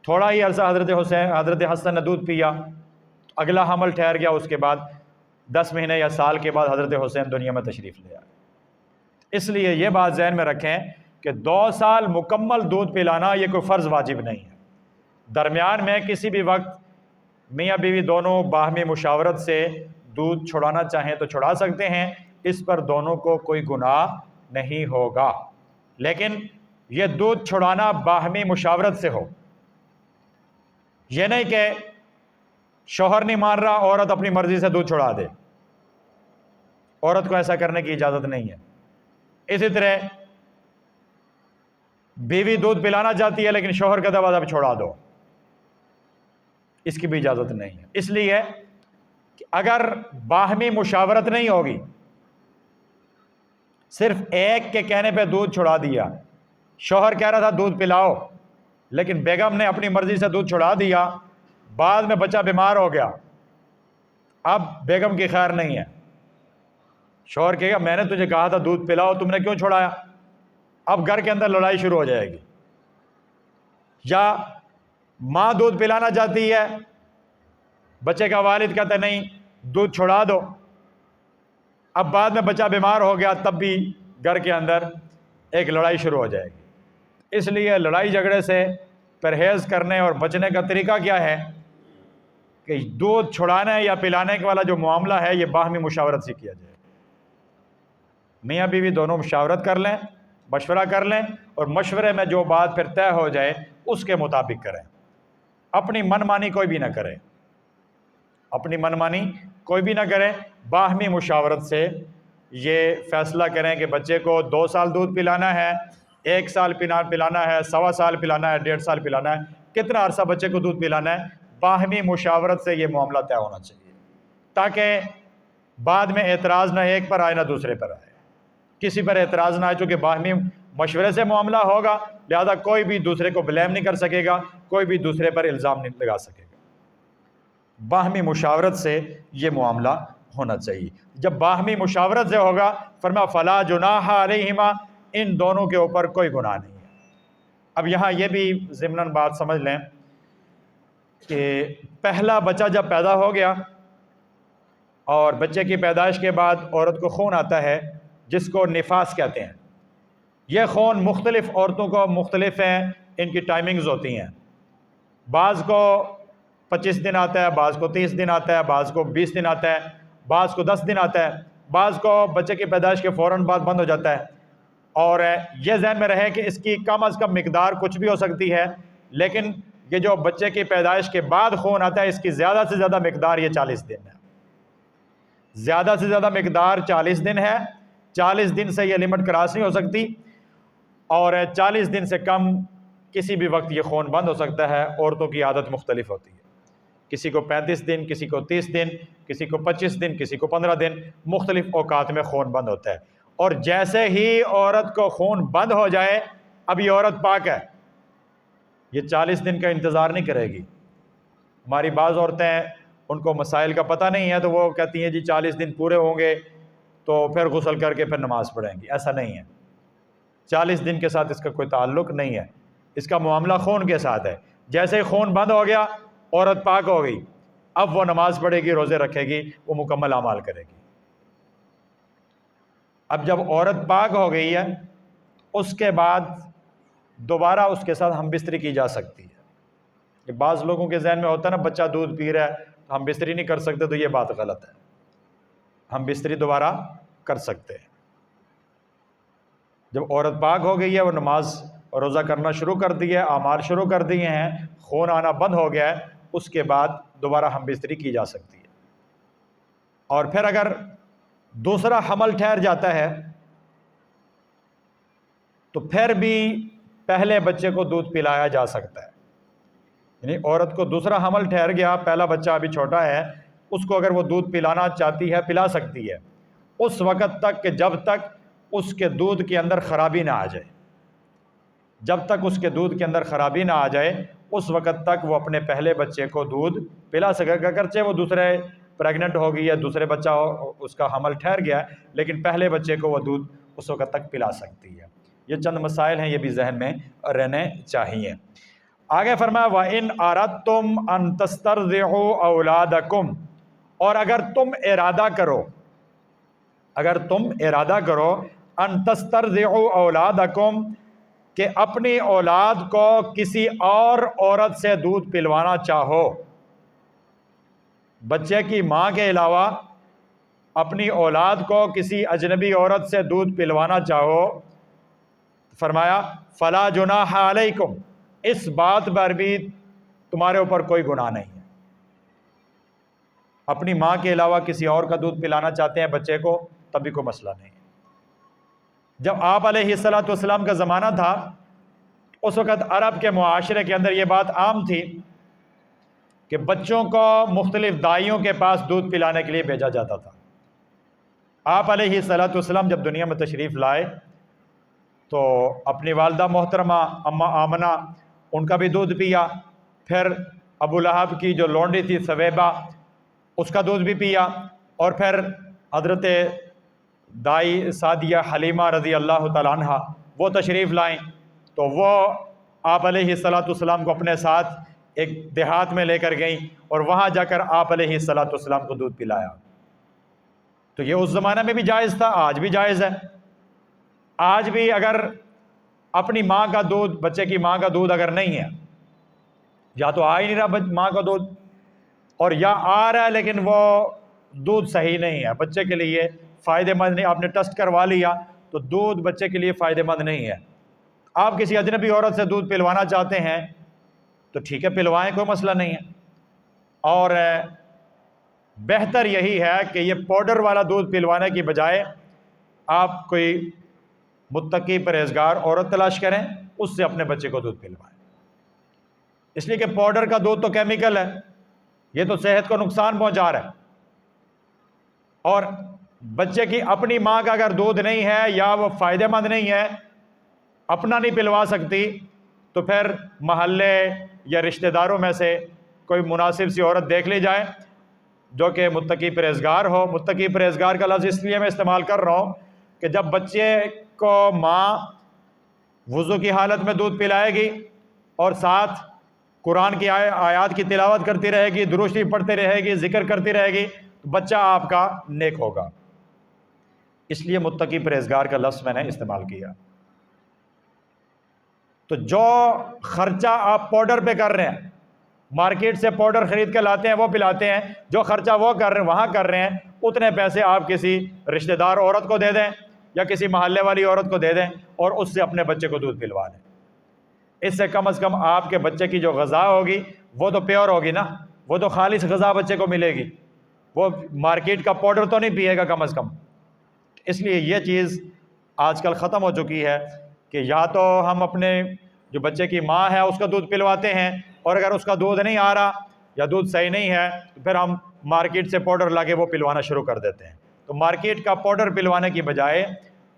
تھوڑا ہی عرصہ حضرت حسن نے دودھ پیا، اگلا حمل ٹھہر گیا، اس کے بعد 10 مہینے یا سال کے بعد حضرت حسین دنیا میں تشریف لے آئے۔ اس لیے یہ بات ذہن میں رکھیں کہ 2 سال مکمل دودھ پلانا یہ کوئی فرض واجب نہیں ہے، درمیان میں کسی بھی وقت میاں بیوی دونوں باہمی مشاورت سے دودھ چھڑانا چاہیں تو چھڑا سکتے ہیں، اس پر دونوں کو کوئی گناہ نہیں ہوگا، لیکن یہ دودھ چھڑانا باہمی مشاورت سے ہو، یہ نہیں کہ شوہر نہیں مان رہا عورت اپنی مرضی سے دودھ چھڑا دے، عورت کو ایسا کرنے کی اجازت نہیں ہے۔ اسی طرح بیوی دودھ پلانا چاہتی ہے لیکن شوہر کا دعویٰ اب چھوڑا دو، اس کی بھی اجازت نہیں ہے۔ اس لیے کہ اگر باہمی مشاورت نہیں ہوگی، صرف ایک کے کہنے پہ دودھ چھڑا دیا، شوہر کہہ رہا تھا دودھ پلاؤ لیکن بیگم نے اپنی مرضی سے دودھ چھڑا دیا، بعد میں بچہ بیمار ہو گیا، اب بیگم کی خیر نہیں ہے، شوہر کہے گا میں نے تجھے کہا تھا دودھ پلاؤ، تم نے کیوں چھڑایا؟ اب گھر کے اندر لڑائی شروع ہو جائے گی۔ یا ماں دودھ پلانا چاہتی ہے، بچے کا والد کہتا ہے نہیں دودھ چھڑا دو، اب بعد میں بچہ بیمار ہو گیا، تب بھی گھر کے اندر ایک لڑائی شروع ہو جائے گی۔ اس لیے لڑائی جھگڑے سے پرہیز کرنے اور بچنے کا طریقہ کیا ہے کہ دودھ چھڑانے یا پلانے والا جو معاملہ ہے یہ باہمی مشاورت سے کیا جائے، میاں بیوی دونوں مشاورت کر لیں، مشورہ کر لیں، اور مشورے میں جو بات پھر طے ہو جائے اس کے مطابق کریں، اپنی من مانی کوئی بھی نہ کرے، اپنی من مانی کوئی بھی نہ کرے، باہمی مشاورت سے یہ فیصلہ کریں کہ بچے کو 2 سال دودھ پلانا ہے، 1 سال پلانا ہے، 1.25 سال پلانا ہے، 1.5 سال پلانا ہے، کتنا عرصہ بچے کو دودھ پلانا ہے، باہمی مشاورت سے یہ معاملہ طے ہونا چاہیے، تاکہ بعد میں اعتراض نہ ایک پر آئے نہ دوسرے پر آئے، کسی پر اعتراض نہ آئے، چونکہ باہمی مشورے سے معاملہ ہوگا لہذا کوئی بھی دوسرے کو بلیم نہیں کر سکے گا، کوئی بھی دوسرے پر الزام نہیں لگا سکے گا، باہمی مشاورت سے یہ معاملہ ہونا چاہیے۔ جب باہمی مشاورت سے ہوگا فرمایا فلا جناح علیہما، ان دونوں کے اوپر کوئی گناہ نہیں ہے، اب یہاں یہ بھی ضمناً بات سمجھ لیں کہ پہلا بچہ جب پیدا ہو گیا اور بچے کی پیدائش کے بعد عورت کو خون آتا ہے جس کو نفاس کہتے ہیں. یہ خون مختلف عورتوں کو مختلف ہیں، ان کی ٹائمنگز ہوتی ہیں. بعض کو 25 دن آتا ہے، بعض کو 30 دن آتا ہے، بعض کو 20 دن آتا ہے، بعض کو 10 دن آتا ہے، بعض کو بچے کی پیدائش کے فوراً بعد بند ہو جاتا ہے. اور یہ ذہن میں رہے کہ اس کی کم از کم مقدار کچھ بھی ہو سکتی ہے، لیکن یہ جو بچے کی پیدائش کے بعد خون آتا ہے اس کی زیادہ سے زیادہ مقدار یہ 40 دن ہے. زیادہ سے زیادہ مقدار 40 دن ہے. 40 دن سے یہ لمٹ کراس نہیں ہو سکتی، اور 40 دن سے کم کسی بھی وقت یہ خون بند ہو سکتا ہے. عورتوں کی عادت مختلف ہوتی ہے، کسی کو 35 دن، کسی کو 30 دن، کسی کو 25 دن، کسی کو 15 دن، مختلف اوقات میں خون بند ہوتا ہے. اور جیسے ہی عورت کو خون بند ہو جائے اب یہ عورت پاک ہے، یہ 40 دن کا انتظار نہیں کرے گی. ہماری بعض عورتیں ان کو مسائل کا پتہ نہیں ہے تو وہ کہتی ہیں جی 40 دن پورے ہوں گے تو پھر غسل کر کے پھر نماز پڑھیں گی. ایسا نہیں ہے، 40 دن کے ساتھ اس کا کوئی تعلق نہیں ہے. اس کا معاملہ خون کے ساتھ ہے. جیسے ہی خون بند ہو گیا عورت پاک ہو گئی، اب وہ نماز پڑھے گی، روزے رکھے گی، وہ مکمل اعمال کرے گی. اب جب عورت پاک ہو گئی ہے اس کے بعد دوبارہ اس کے ساتھ ہم بستری کی جا سکتی ہے. کہ بعض لوگوں کے ذہن میں ہوتا ہے نا بچہ دودھ پی رہا ہے تو ہم بستری نہیں کر سکتے، تو یہ بات غلط ہے. ہم بستری دوبارہ کر سکتے ہیں. جب عورت پاک ہو گئی ہے، وہ نماز اور روزہ کرنا شروع کر دی ہے، اعمال شروع کر دیے ہیں، خون آنا بند ہو گیا ہے، اس کے بعد دوبارہ ہم بستری کی جا سکتی ہے. اور پھر اگر دوسرا حمل ٹھہر جاتا ہے تو پھر بھی پہلے بچے کو دودھ پلایا جا سکتا ہے. یعنی عورت کو دوسرا حمل ٹھہر گیا، پہلا بچہ ابھی چھوٹا ہے، اس کو اگر وہ دودھ پلانا چاہتی ہے پلا سکتی ہے، اس وقت تک کہ جب تک اس کے دودھ کے اندر خرابی نہ آ جائے. جب تک اس کے دودھ کے اندر خرابی نہ آ جائے اس وقت تک وہ اپنے پہلے بچے کو دودھ پلا سکے گا. اگرچہ وہ دوسرے پریگننٹ ہو گئی ہے، دوسرے بچہ اس کا حمل ٹھہر گیا ہے، لیکن پہلے بچے کو وہ دودھ اس وقت تک پلا سکتی ہے. یہ چند مسائل ہیں، یہ بھی ذہن میں رہنے چاہیے. آگے فرمایا وَإِنْ أَرَدْتُمْ أَن تَسْتَرْضِعُوا أَوْلَادَكُمْ، اور اگر تم ارادہ کرو ان تسترضعوا اولادکم، کہ اپنی اولاد کو کسی اور عورت سے دودھ پلوانا چاہو، بچے کی ماں کے علاوہ اپنی اولاد کو کسی اجنبی عورت سے دودھ پلوانا چاہو، فرمایا فلا جناح علیکم، اس بات پر بھی تمہارے اوپر کوئی گناہ نہیں ہے. اپنی ماں کے علاوہ کسی اور کا دودھ پلانا چاہتے ہیں بچے کو تب بھی کوئی مسئلہ نہیں ہے. جب آپ علیہ الصلوۃ والسلام کا زمانہ تھا اس وقت عرب کے معاشرے کے اندر یہ بات عام تھی کہ بچوں کو مختلف دائیوں کے پاس دودھ پلانے کے لیے بھیجا جاتا تھا. آپ علیہ الصلوۃ والسلام جب دنیا میں تشریف لائے تو اپنی والدہ محترمہ اماں آمنہ ان کا بھی دودھ پیا، پھر ابو لہب کی جو لونڈی تھی ثویبہ اس کا دودھ بھی پیا، اور پھر حضرت دائی سعدیہ حلیمہ رضی اللہ تعالیٰ عنہ وہ تشریف لائیں تو وہ آپ علیہ الصلوۃ والسلام کو اپنے ساتھ ایک دیہات میں لے کر گئیں اور وہاں جا کر آپ علیہ الصلوۃ والسلام کو دودھ پلایا. تو یہ اس زمانے میں بھی جائز تھا، آج بھی جائز ہے. آج بھی اگر اپنی ماں کا دودھ، بچے کی ماں کا دودھ اگر نہیں ہے، یا تو آ ہی نہیں رہا ماں کا دودھ، اور یا آ رہا ہے لیکن وہ دودھ صحیح نہیں ہے، بچے کے لیے فائدہ مند نہیں، آپ نے ٹیسٹ کروا لیا تو دودھ بچے کے لیے فائدہ مند نہیں ہے، آپ کسی اجنبی عورت سے دودھ پلوانا چاہتے ہیں تو ٹھیک ہے پلوائیں، کوئی مسئلہ نہیں ہے. اور بہتر یہی ہے کہ یہ پاؤڈر والا دودھ پلوانے کی بجائے آپ کوئی متقی پرہیزگار عورت تلاش کریں، اس سے اپنے بچے کو دودھ پلوائیں. اس لیے کہ پاؤڈر کا دودھ تو کیمیکل ہے، یہ تو صحت کو نقصان پہنچا رہا ہے. اور بچے کی اپنی ماں کا اگر دودھ نہیں ہے یا وہ فائدہ مند نہیں ہے، اپنا نہیں پلوا سکتی، تو پھر محلے یا رشتہ داروں میں سے کوئی مناسب سی عورت دیکھ لی جائے جو کہ متقی پرہیزگار ہو. متقی پرہیزگار کا لفظ اس لیے میں استعمال کر رہا ہوں کہ جب بچے کو ماں وضو کی حالت میں دودھ پلائے گی اور ساتھ قرآن کی آیات کی تلاوت کرتی رہے گی، درود شریف پڑھتے رہے گی، ذکر کرتی رہے گی، تو بچہ آپ کا نیک ہوگا۔ اس لیے متقی پرہیزگار کا لفظ میں نے استعمال کیا۔ تو جو خرچہ آپ پاؤڈر پہ کر رہے ہیں، مارکیٹ سے پاؤڈر خرید کے لاتے ہیں وہ پلاتے ہیں، جو خرچہ وہ کر رہے ہیں وہاں کر رہے ہیں، اتنے پیسے آپ کسی رشتہ دار عورت کو دے دیں یا کسی محلے والی عورت کو دے دیں اور اس سے اپنے بچے کو دودھ پلوا لیں۔ اس سے کم از کم آپ کے بچے کی جو غذا ہوگی وہ تو پیور ہوگی نا، وہ تو خالص غذا بچے کو ملے گی، وہ مارکیٹ کا پاؤڈر تو نہیں پیے گا کم از کم۔ اس لیے یہ چیز آج کل ختم ہو چکی ہے کہ یا تو ہم اپنے جو بچے کی ماں ہے اس کا دودھ پلواتے ہیں، اور اگر اس کا دودھ نہیں آ رہا یا دودھ صحیح نہیں ہے تو پھر ہم مارکیٹ سے پاؤڈر لا کے وہ پلوانا شروع کر دیتے ہیں۔ تو مارکیٹ کا پاؤڈر پلوانے کی بجائے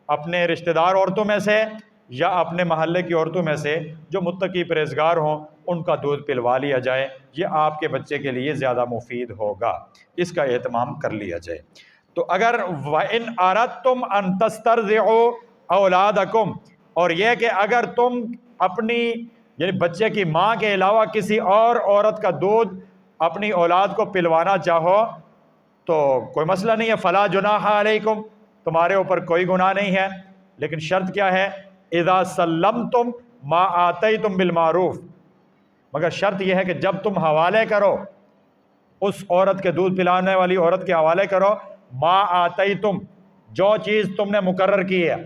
اپنے رشتہ دار عورتوں میں سے یا اپنے محلے کی عورتوں میں سے جو متقی پرہیزگار ہوں ان کا دودھ پلوا لیا جائے، یہ آپ کے بچے کے لیے زیادہ مفید ہوگا، اس کا اہتمام کر لیا جائے۔ تو اگر وَإِنْ أَرَدْتُمْ أَن تَسْتَرْضِعُوا أَوْلَادَكُمْ، اور یہ کہ اگر تم اپنی یعنی بچے کی ماں کے علاوہ کسی اور عورت کا دودھ اپنی اولاد کو پلوانا چاہو تو کوئی مسئلہ نہیں ہے، فَلَا جُنَاحَ عَلَيْكُمْ، تمہارے اوپر کوئی گناہ نہیں ہے، لیکن شرط کیا ہے؟ اِذَا سَلَّمْتُمْ مَا آتَيْتُمْ بِالْمَعْرُوفِ، مگر شرط یہ ہے کہ جب تم حوالے کرو اس عورت کے دودھ پلانے والی عورت کے حوالے کرو، ما آتیتم، جو چیز تم نے مقرر کی ہے،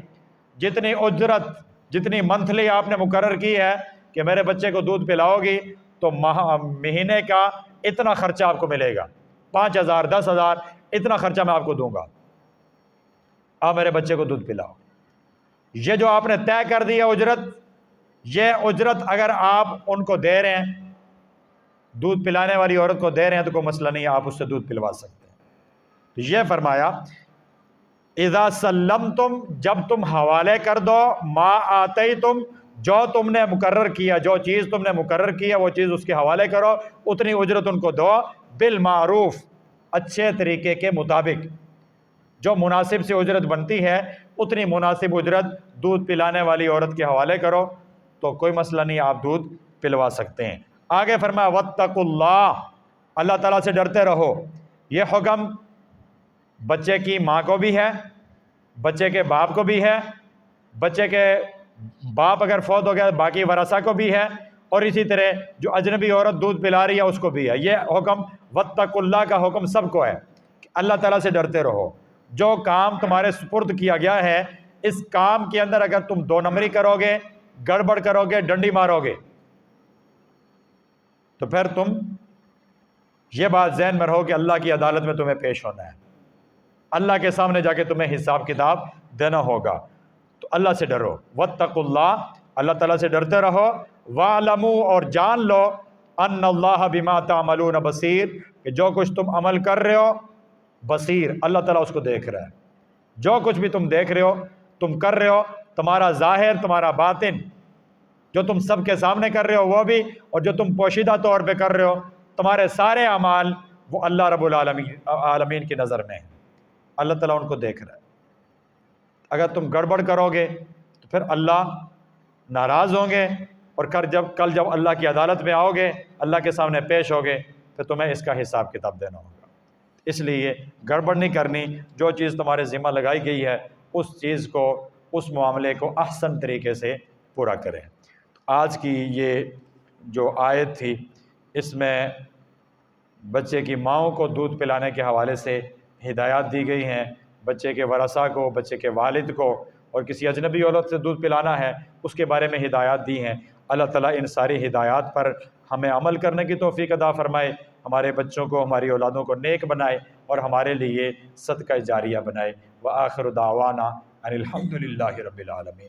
جتنی اجرت جتنی منتھلی آپ نے مقرر کی ہے کہ میرے بچے کو دودھ پلاؤ گی تو مہینے کا اتنا خرچہ آپ کو ملے گا، 5,000 10,000 اتنا خرچہ میں آپ کو دوں گا، آپ میرے بچے کو دودھ پلاؤ۔ یہ جو آپ نے طے کر دی ہے اجرت، یہ اجرت اگر آپ ان کو دے رہے ہیں، دودھ پلانے والی عورت کو دے رہے ہیں تو کوئی مسئلہ نہیں ہے، آپ اس سے دودھ پلوا سکتے ہیں۔ تو یہ فرمایا اذا سلمتم، جب تم حوالے کر دو، ما آتیتم، جو تم نے مقرر کیا، جو چیز تم نے مقرر کیا وہ چیز اس کے حوالے کرو، اتنی اجرت ان کو دو، بالمعروف، اچھے طریقے کے مطابق، جو مناسب سے اجرت بنتی ہے اتنی مناسب اجرت دودھ پلانے والی عورت کے حوالے کرو، تو کوئی مسئلہ نہیں، آپ دودھ پلوا سکتے ہیں۔ آگے فرمایا واتقوا اللہ، اللہ تعالیٰ سے ڈرتے رہو۔ یہ حکم بچے کی ماں کو بھی ہے، بچے کے باپ کو بھی ہے، بچے کے باپ اگر فوت ہو گیا باقی ورثہ کو بھی ہے، اور اسی طرح جو اجنبی عورت دودھ پلا رہی ہے اس کو بھی ہے۔ یہ حکم واتقوا اللہ کا حکم سب کو ہے کہ اللہ تعالیٰ سے ڈرتے رہو۔ جو کام تمہارے سپرد کیا گیا ہے اس کام کے اندر اگر تم 2 نمبری کرو گے، گڑبڑ کرو گے، ڈنڈی مارو گے، تو پھر تم یہ بات ذہن میں رہو کہ اللہ کی عدالت میں تمہیں پیش ہونا ہے، اللہ کے سامنے جا کے تمہیں حساب کتاب دینا ہوگا۔ تو اللہ سے ڈرو، واتقوا اللہ، اللہ تعالیٰ سے ڈرتے رہو، وَاعْلَمُوا، اور جان لو، ان اللہ بما تعملون بصیر، کہ جو کچھ تم عمل کر رہے ہو بصیر، اللہ تعالیٰ اس کو دیکھ رہا ہے۔ جو کچھ بھی تم دیکھ رہے ہو، تم کر رہے ہو، تمہارا ظاہر، تمہارا باطن، جو تم سب کے سامنے کر رہے ہو وہ بھی، اور جو تم پوشیدہ طور پہ کر رہے ہو، تمہارے سارے اعمال وہ اللہ رب العالمین کی نظر میں ہیں، اللہ تعالیٰ ان کو دیکھ رہا ہے۔ اگر تم گڑبڑ کرو گے تو پھر اللہ ناراض ہوں گے، اور کل جب اللہ کی عدالت میں آؤ گے، اللہ کے سامنے پیش ہوگے، پھر تمہیں اس کا حساب کتاب دینا ہوگا۔ اس لیے گڑبڑ نہیں کرنی، جو چیز تمہارے ذمہ لگائی گئی ہے اس چیز کو، اس معاملے کو احسن طریقے سے پورا کریں۔ آج کی یہ جو آیت تھی اس میں بچے کی ماؤں کو دودھ پلانے کے حوالے سے ہدایات دی گئی ہیں، بچے کے ورثاء کو، بچے کے والد کو، اور کسی اجنبی عورت سے دودھ پلانا ہے اس کے بارے میں ہدایات دی ہیں۔ اللہ تعالیٰ ان ساری ہدایات پر ہمیں عمل کرنے کی توفیق عطا فرمائے، ہمارے بچوں کو، ہماری اولادوں کو نیک بنائے، اور ہمارے لیے صدقہ جاریہ بنائے۔ وآخر دعوانا ان الحمد للہ رب العالمین۔